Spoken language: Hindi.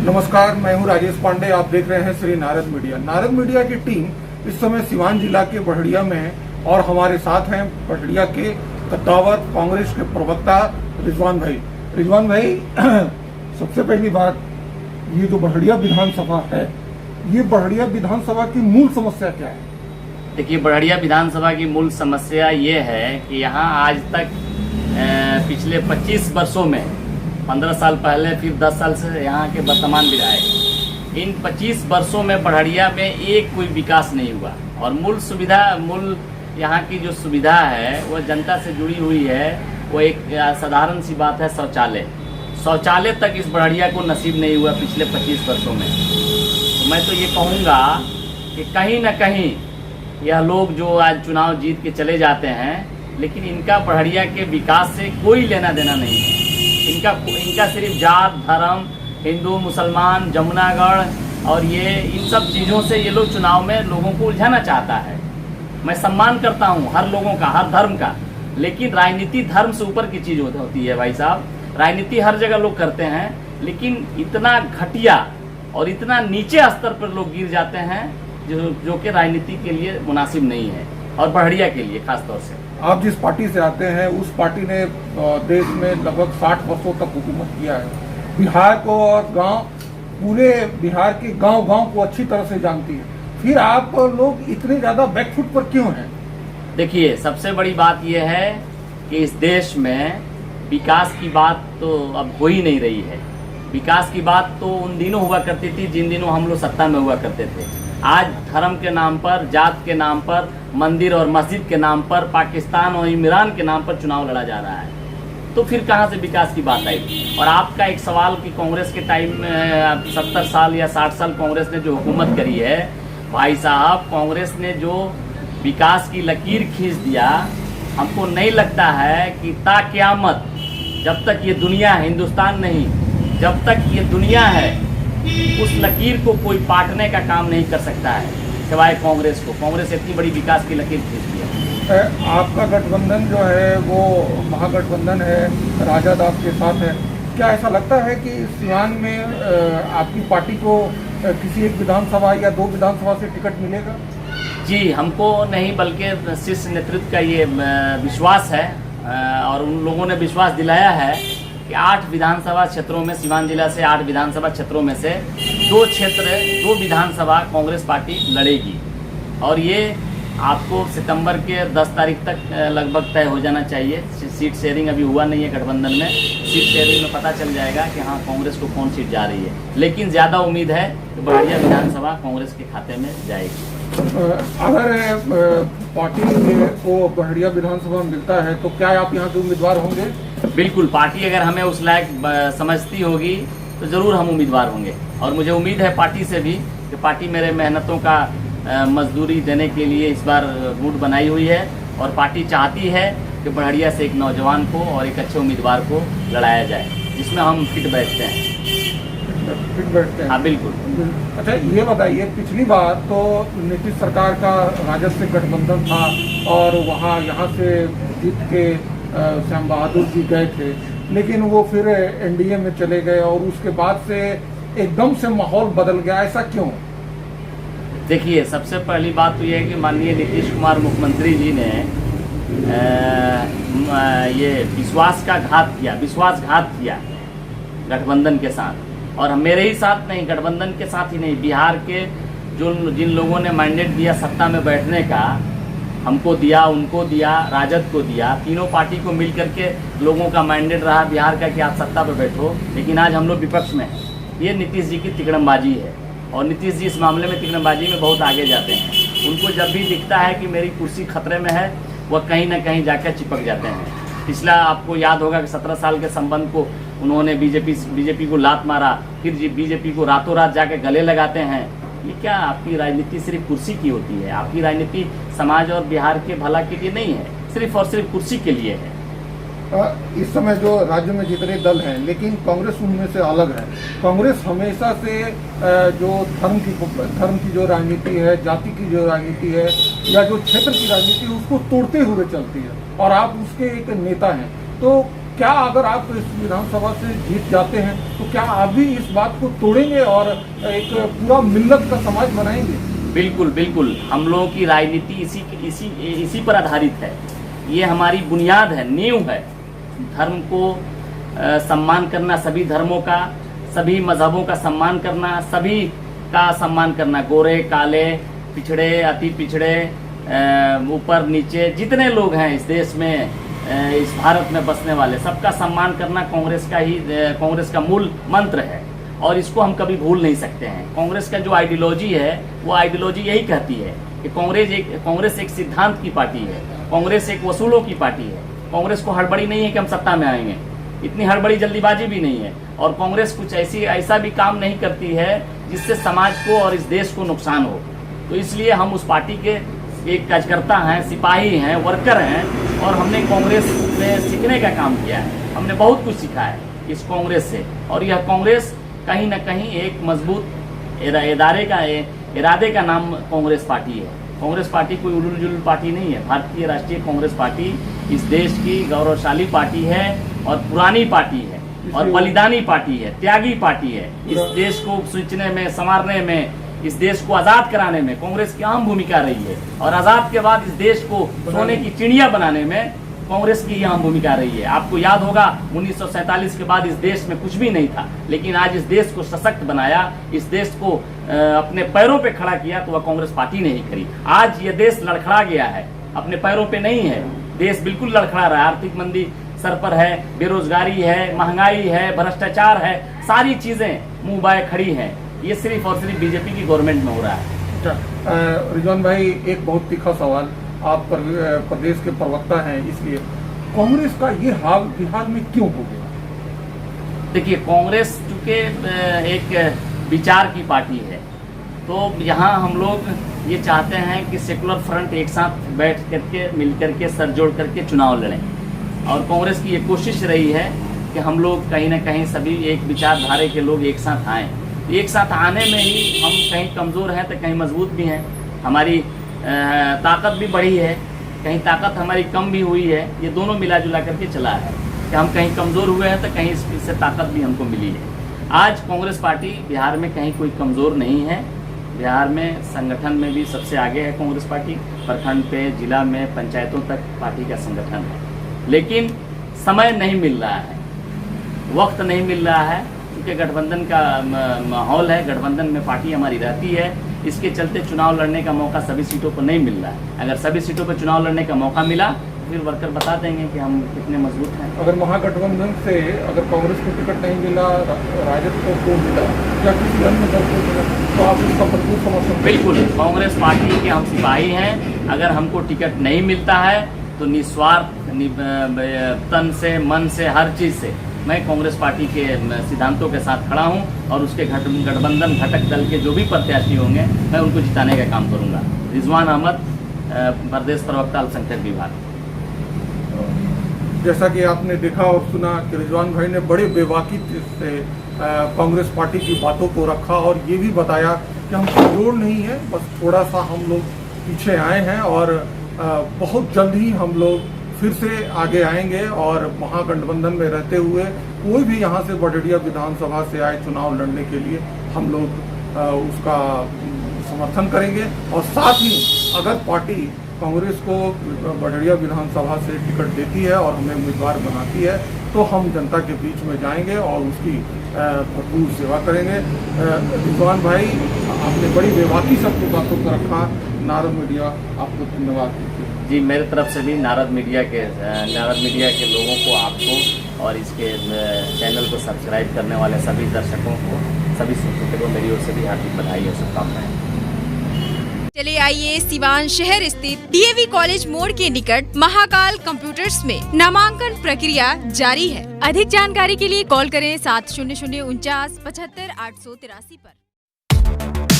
नमस्कार, मैं हूं राजेश पांडे। आप देख रहे हैं श्री नारद मीडिया। नारद मीडिया की टीम इस समय सिवान जिला के बढ़िया में है और हमारे साथ हैं बढ़िया के कद्दावर कांग्रेस के प्रवक्ता रिजवान भाई। रिजवान भाई, सबसे पहली बात, ये जो बढ़िया विधानसभा है, ये बढ़िया विधानसभा की मूल समस्या क्या है? देखिए, बढ़िया विधानसभा की मूल समस्या ये है कि यहाँ आज तक पिछले 25 वर्षों में 15 साल पहले, फिर 10 साल से यहाँ के वर्तमान विधायक, इन 25 वर्षों में बढ़िया में एक कोई विकास नहीं हुआ। और मूल यहाँ की जो सुविधा है वो जनता से जुड़ी हुई है। वो एक साधारण सी बात है, शौचालय तक इस बढ़िया को नसीब नहीं हुआ पिछले 25 वर्षों में। तो मैं तो ये कहूँगा कि कहीं ना कहीं यह लोग जो आज चुनाव जीत के चले जाते हैं, लेकिन इनका बढ़िया के विकास से कोई लेना देना नहीं है। इनका सिर्फ जात धर्म, हिंदू मुसलमान, जमुनागढ़ और ये इन सब चीज़ों से ये लोग चुनाव में लोगों को उलझाना चाहता है। मैं सम्मान करता हूँ हर लोगों का, हर धर्म का, लेकिन राजनीति धर्म से ऊपर की चीज़ होती है भाई साहब। राजनीति हर जगह लोग करते हैं, लेकिन इतना घटिया और इतना नीचे स्तर पर लोग गिर जाते हैं जो कि राजनीति के लिए मुनासिब नहीं है, और बढ़िया के लिए खास तौर से। आप जिस पार्टी से आते हैं उस पार्टी ने देश में लगभग 60 वर्षों तक हुकूमत किया है। बिहार को और पूरे बिहार के गांव-गांव को अच्छी तरह से जानती है। फिर आप लोग इतने ज्यादा बैकफुट पर क्यों हैं? देखिए, सबसे बड़ी बात यह है कि इस देश में विकास की बात तो अब हो ही नहीं रही है। विकास की बात तो उन दिनों हुआ करती थी जिन दिनों हम लोग सत्ता में हुआ करते थे। आज धर्म के नाम पर, जात के नाम पर, मंदिर और मस्जिद के नाम पर, पाकिस्तान और इमरान के नाम पर चुनाव लड़ा जा रहा है। तो फिर कहाँ से विकास की बात आई? और आपका एक सवाल कि कांग्रेस के टाइम में 70 साल या 60 साल कांग्रेस ने जो हुकूमत करी है, भाई साहब, कांग्रेस ने जो विकास की लकीर खींच दिया, हमको नहीं लगता है कि ता क़यामत, जब तक ये दुनिया है, हिंदुस्तान नहीं, जब तक ये दुनिया है, उस लकीर को कोई पाटने का काम नहीं कर सकता है सिवाय कांग्रेस को। कांग्रेस इतनी बड़ी विकास की लकीर खींचती है। आपका गठबंधन जो है वो महागठबंधन है, राजद आपके साथ है। क्या ऐसा लगता है कि सिवान में आपकी पार्टी को किसी एक विधानसभा या 2 विधानसभा से टिकट मिलेगा? जी, हमको नहीं बल्कि शीर्ष नेतृत्व का ये विश्वास है, और उन लोगों ने विश्वास दिलाया है कि 8 विधानसभा क्षेत्रों में, सिवान जिला से 8 विधानसभा क्षेत्रों में से 2 विधानसभा कांग्रेस पार्टी लड़ेगी। और ये आपको सितंबर के 10 तारीख तक लगभग तय हो जाना चाहिए। सीट शेयरिंग अभी हुआ नहीं है गठबंधन में। सीट शेयरिंग में पता चल जाएगा कि हाँ, कांग्रेस को कौन सीट जा रही है। लेकिन ज़्यादा उम्मीद है कि बढ़िया विधानसभा कांग्रेस के खाते में जाएगी। अगर पार्टी को बढ़िया विधानसभा मिलता है तो क्या आप यहाँ के उम्मीदवार होंगे? बिल्कुल, पार्टी अगर हमें उस लायक समझती होगी तो ज़रूर हम उम्मीदवार होंगे। और मुझे उम्मीद है पार्टी से भी कि पार्टी मेरे मेहनतों का मजदूरी देने के लिए इस बार रूट बनाई हुई है, और पार्टी चाहती है कि बढ़िया से एक नौजवान को और एक अच्छे उम्मीदवार को लड़ाया जाए, जिसमें हम फिट बैठते हैं। हाँ, बिल्कुल। अच्छा, ये बताइए, पिछली बार तो नीतीश सरकार का राजद से गठबंधन था और वहाँ यहाँ से जीत के श्याम बहादुर जी गए थे, लेकिन वो फिर एनडीए में चले गए और उसके बाद से एकदम से माहौल बदल गया। ऐसा क्यों? देखिए, सबसे पहली बात तो ये है कि माननीय नीतीश कुमार मुख्यमंत्री जी ने ये विश्वासघात किया गठबंधन के साथ। और मेरे ही साथ नहीं, गठबंधन के साथ ही नहीं, बिहार के जिन लोगों ने मैंडेट दिया सत्ता में बैठने का, हमको दिया, उनको दिया, राजद को दिया, तीनों पार्टी को मिल करके लोगों का मैंडेट रहा बिहार का कि आप सत्ता पर बैठो। लेकिन आज हम लोग विपक्ष में हैं। ये नीतीश जी की तिकड़मबाजी है, और नीतीश जी इस मामले में तिकड़मबाजी में बहुत आगे जाते हैं। उनको जब भी दिखता है कि मेरी कुर्सी खतरे में है, वह कहीं ना कहीं जाकर चिपक जाते हैं। पिछला आपको याद होगा कि 17 साल के संबंध को उन्होंने बीजेपी को लात मारा, फिर बीजेपी को रातों रात जाके गले लगाते हैं। ये क्या आपकी राजनीति सिर्फ कुर्सी की होती है? आपकी राजनीति समाज और बिहार के भला के लिए नहीं है, सिर्फ और सिर्फ कुर्सी के लिए है। इस समय जो राज्य में जितने दल हैं, लेकिन कांग्रेस उनमें से अलग है। कांग्रेस हमेशा से जो धर्म की जो राजनीति है, जाति की जो राजनीति है, या जो क्षेत्र की राजनीति है, उसको तोड़ते हुए चलती है, और आप उसके एक नेता हैं। तो क्या अगर आप इस विधानसभा से जीत जाते हैं तो क्या आप भी इस बात को तोड़ेंगे और एक पूरा मिल्लत का समाज बनाएंगे? बिल्कुल बिल्कुल, हम लोगों की राजनीति इसी पर आधारित है। ये हमारी बुनियाद है, नींव है। धर्म को सम्मान करना, सभी धर्मों का, सभी मजहबों का सम्मान करना, सभी का सम्मान करना, गोरे काले, पिछड़े अति पिछड़े, ऊपर नीचे जितने लोग हैं इस देश में, इस भारत में बसने वाले, सबका सम्मान करना कांग्रेस का मूल मंत्र है और इसको हम कभी भूल नहीं सकते हैं। कांग्रेस का जो आइडियोलॉजी है वो आइडियोलॉजी यही कहती है कि कांग्रेस एक सिद्धांत की पार्टी है, कांग्रेस एक वसूलों की पार्टी है। कांग्रेस को हड़बड़ी नहीं है कि हम सत्ता में आएंगे, इतनी हड़बड़ी जल्दीबाजी भी नहीं है, और कांग्रेस कुछ ऐसा भी काम नहीं करती है जिससे समाज को और इस देश को नुकसान हो। तो इसलिए हम उस पार्टी के एक कार्यकर्ता हैं, सिपाही हैं, वर्कर हैं, और हमने कांग्रेस में सीखने का काम किया है। हमने बहुत कुछ सीखा है इस कांग्रेस से, और यह कांग्रेस कहीं ना कहीं एक मजबूत इरादे का नाम कांग्रेस पार्टी है। कांग्रेस पार्टी कोई उलूल जुलूल पार्टी नहीं है। भारतीय राष्ट्रीय कांग्रेस पार्टी इस देश की गौरवशाली पार्टी है और पुरानी पार्टी है और बलिदानी पार्टी है, त्यागी पार्टी है। इस देश को सींचने में, संवारने में, इस देश को आजाद कराने में कांग्रेस की अहम भूमिका रही है, और आजाद के बाद इस देश को सोने की चिड़िया बनाने में कांग्रेस की अहम भूमिका रही है। आपको याद होगा 1947 के बाद इस देश में कुछ भी नहीं था, लेकिन आज इस देश को सशक्त बनाया, इस देश को अपने पैरों पे खड़ा किया तो वह कांग्रेस पार्टी ने ही करी। आज ये देश लड़खड़ा गया है, अपने पैरों पे नहीं है, देश बिल्कुल लड़खड़ा रहा है। आर्थिक मंदी सर पर है, बेरोजगारी है, महंगाई है, भ्रष्टाचार है, सारी चीजें मुंह बाय खड़ी हैं। ये सिर्फ और सिर्फ बीजेपी की गवर्नमेंट में हो रहा है। रिजवान भाई, एक बहुत तीखा सवाल, आप प्रदेश के प्रवक्ता हैं, इसलिए कांग्रेस का ये हाल बिहार में क्यों हो गया? देखिए, कांग्रेस चूंकि एक विचार की पार्टी है, तो यहाँ हम लोग ये चाहते हैं कि सेकुलर फ्रंट एक साथ बैठ करके, मिल करके, सर जोड़ करके चुनाव लड़ें, और कांग्रेस की ये कोशिश रही है कि हम लोग कहीं ना कहीं सभी एक विचारधारा के लोग एक साथ आएँ। एक साथ आने में ही हम कहीं कमज़ोर हैं तो कहीं मजबूत भी हैं, हमारी ताकत भी बढ़ी है, कहीं ताकत हमारी कम भी हुई है। ये दोनों मिला जुला करके चला है कि हम कहीं कमज़ोर हुए हैं तो कहीं इससे ताकत भी हमको मिली है। आज कांग्रेस पार्टी बिहार में कहीं कोई कमज़ोर नहीं है। बिहार में संगठन में भी सबसे आगे है कांग्रेस पार्टी, प्रखंड पे, जिला में, पंचायतों तक पार्टी का संगठन है। लेकिन समय नहीं मिल रहा है, वक्त नहीं मिल रहा है, क्योंकि गठबंधन का माहौल है, गठबंधन में पार्टी हमारी रहती है, इसके चलते चुनाव लड़ने का मौका सभी सीटों पर नहीं मिल रहा है। अगर सभी सीटों पर चुनाव लड़ने का मौका मिला तो फिर वर्कर बता देंगे कि हम कितने मजबूत हैं। अगर महागठबंधन से अगर कांग्रेस को टिकट नहीं मिला, राजद को मिला या किसी अन्य दल को मिला, तो आप इसका भरपूर समर्थन? बिल्कुल, कांग्रेस पार्टी के हम सिपाही हैं। अगर हमको टिकट नहीं मिलता है तो निस्वार्थ तन से, मन से, हर चीज़ से मैं कांग्रेस पार्टी के सिद्धांतों के साथ खड़ा हूं, और उसके गठबंधन घटक दल के जो भी प्रत्याशी होंगे मैं उनको जिताने का काम करूंगा। रिजवान अहमद, प्रदेश प्रवक्ता अल्पसंख्यक विभाग। जैसा कि आपने देखा और सुना कि रिजवान भाई ने बड़े बेबाकी से कांग्रेस पार्टी की बातों को रखा, और ये भी बताया कि हम कमजोर नहीं है, बस थोड़ा सा हम लोग पीछे आए हैं, और बहुत जल्द ही हम लोग फिर से आगे आएंगे, और महागठबंधन में रहते हुए कोई भी यहाँ से बड़हरिया विधानसभा से आए चुनाव लड़ने के लिए हम लोग उसका समर्थन करेंगे। और साथ ही अगर पार्टी कांग्रेस को बड़हरिया विधानसभा से टिकट देती है और हमें उम्मीदवार बनाती है तो हम जनता के बीच में जाएंगे और उसकी भरपूर सेवा करेंगे। रिजवान भाई, आपने बड़ी बेबाकी से अपनी बातों को रखा। नारद मीडिया आपको धन्यवाद। जी, मेरे तरफ से भी नारद मीडिया के लोगों को, आपको और इसके चैनल को सब्सक्राइब करने वाले सभी दर्शकों को, सभी श्रोताओं को मेरी ओर से भी हार्दिक बधाई और शुभकामनाएं। चलिए आइए सिवान शहर स्थित DAV कॉलेज मोड़ के निकट महाकाल कंप्यूटर्स में नामांकन प्रक्रिया जारी है। अधिक जानकारी के लिए कॉल करें 700947 75 883 पर।